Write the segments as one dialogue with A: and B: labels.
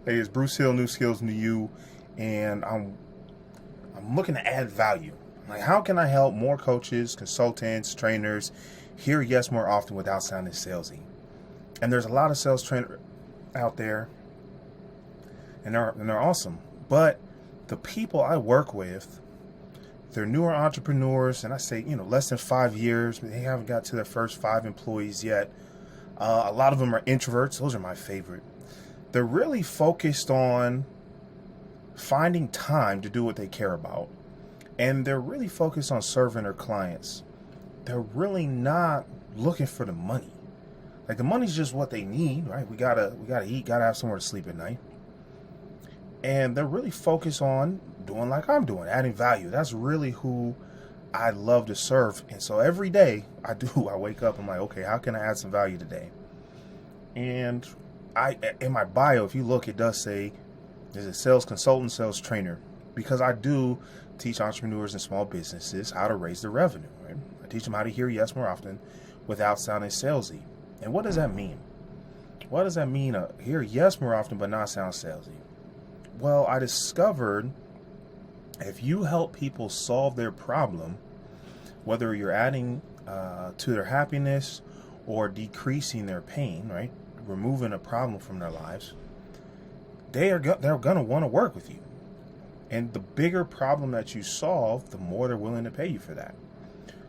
A: Hey, it's Bruce Hill, New Skills, New You, and I'm looking to add value. Like, how can I help more coaches, consultants, trainers hear yes more often without sounding salesy? And there's a lot of sales trainers out there, and they're awesome. But the people I work with, they're newer entrepreneurs, and I say, less than 5 years. They haven't got to their first 5 employees yet. A lot of them are introverts. Those are my favorite. They're really focused on finding time to do what they care about. And they're really focused on serving their clients. They're really not looking for the money. Like, the money's just what they need, right? We gotta eat, gotta have somewhere to sleep at night. And they're really focused on doing like I'm doing, adding value. That's really who I love to serve. And so every day I wake up, I'm like, okay, how can I add some value today? And in my bio, if you look, it does say there's a sales consultant, sales trainer, because I do teach entrepreneurs and small businesses how to raise their revenue. Right? I teach them how to hear yes more often without sounding salesy. And what does that mean? What does that mean? Hear yes more often but not sound salesy? Well, I discovered if you help people solve their problem, whether you're adding to their happiness or decreasing their pain, right? Removing a problem from their lives, they're going to want to work with you. And the bigger problem that you solve, the more they're willing to pay you for that.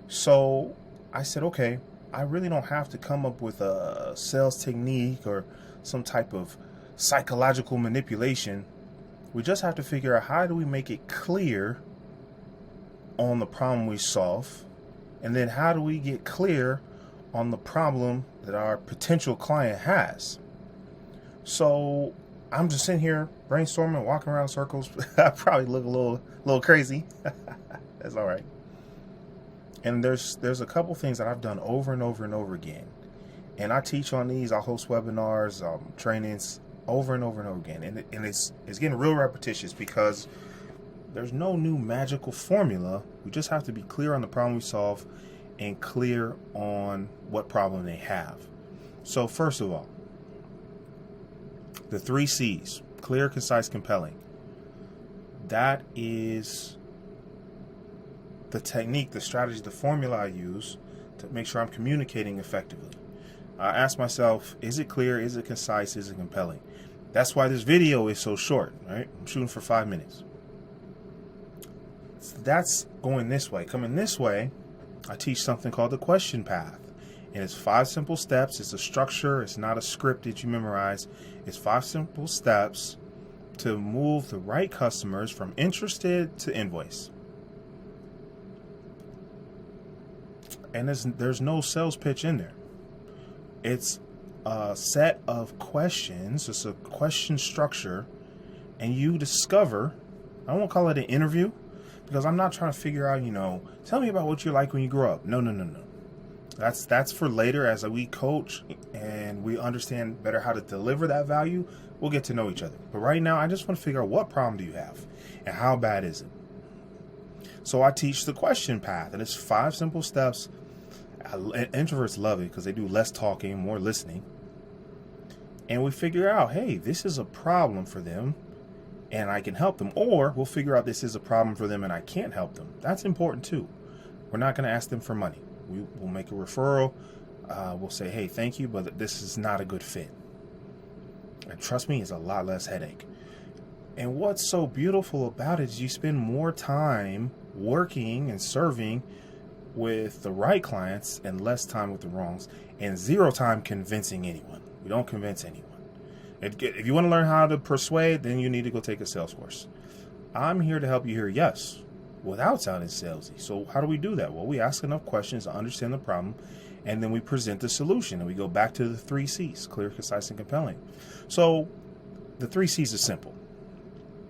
A: So I said, okay, I really don't have to come up with a sales technique or some type of psychological manipulation. We just have to figure out, how do we make it clear on the problem we solve? And then how do we get clear on the problem that our potential client has? So I'm just sitting here brainstorming, walking around in circles. I probably look a little crazy. That's all right. And there's a couple things that I've done over and over and over again. And I teach on these. I host webinars, trainings over and over and over again. And it's getting real repetitious because there's no new magical formula. We just have to be clear on the problem we solve and clear on what problem they have. So first of all, the 3 C's: clear, concise, compelling. That is the technique, the strategy, the formula I use to make sure I'm communicating effectively. I ask myself, is it clear? Is it concise? Is it compelling? That's why this video is so short, right? I'm shooting for 5 minutes. So that's going this way. Coming this way, I teach something called the question path. And it's 5 simple steps. It's a structure. It's not a script that you memorize. It's 5 simple steps to move the right customers from interested to invoice. And there's no sales pitch in there. It's a set of questions. It's a question structure. And you discover, I won't call it an interview, because I'm not trying to figure out, tell me about what you're like when you grow up. No. That's for later. As we coach and we understand better how to deliver that value, we'll get to know each other. But right now, I just want to figure out, what problem do you have and how bad is it? So I teach the question path, and it's 5 simple steps. Introverts love it because they do less talking, more listening. And we figure out, hey, this is a problem for them and I can help them. Or we'll figure out, this is a problem for them and I can't help them. That's important too. We're not going to ask them for money. We'll make a referral. We'll say, hey, thank you, but this is not a good fit. And trust me, it's a lot less headache. And what's so beautiful about it is you spend more time working and serving with the right clients and less time with the wrongs, and 0 time convincing anyone. We don't convince anyone. If you want to learn how to persuade, then you need to go take a sales course. I'm here to help you hear yes without sounding salesy. So how do we do that? Well, we ask enough questions to understand the problem, and then we present the solution, and we go back to the 3 C's: clear, concise, and compelling. So the 3 C's is simple: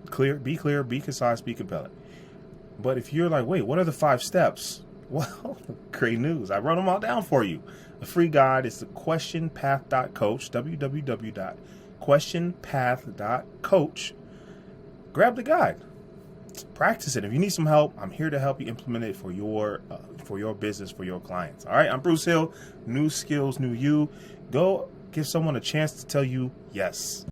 A: clear, be concise, be compelling. But if you're like, wait, what are the 5 steps? Well, great news. I wrote them all down for you. The free guide is the questionpath.coach, www.questionpath.coach. Grab the guide. Practice it. If you need some help, I'm here to help you implement it for your business, for your clients. All right, I'm Bruce Hill. New skills, new you. Go give someone a chance to tell you yes.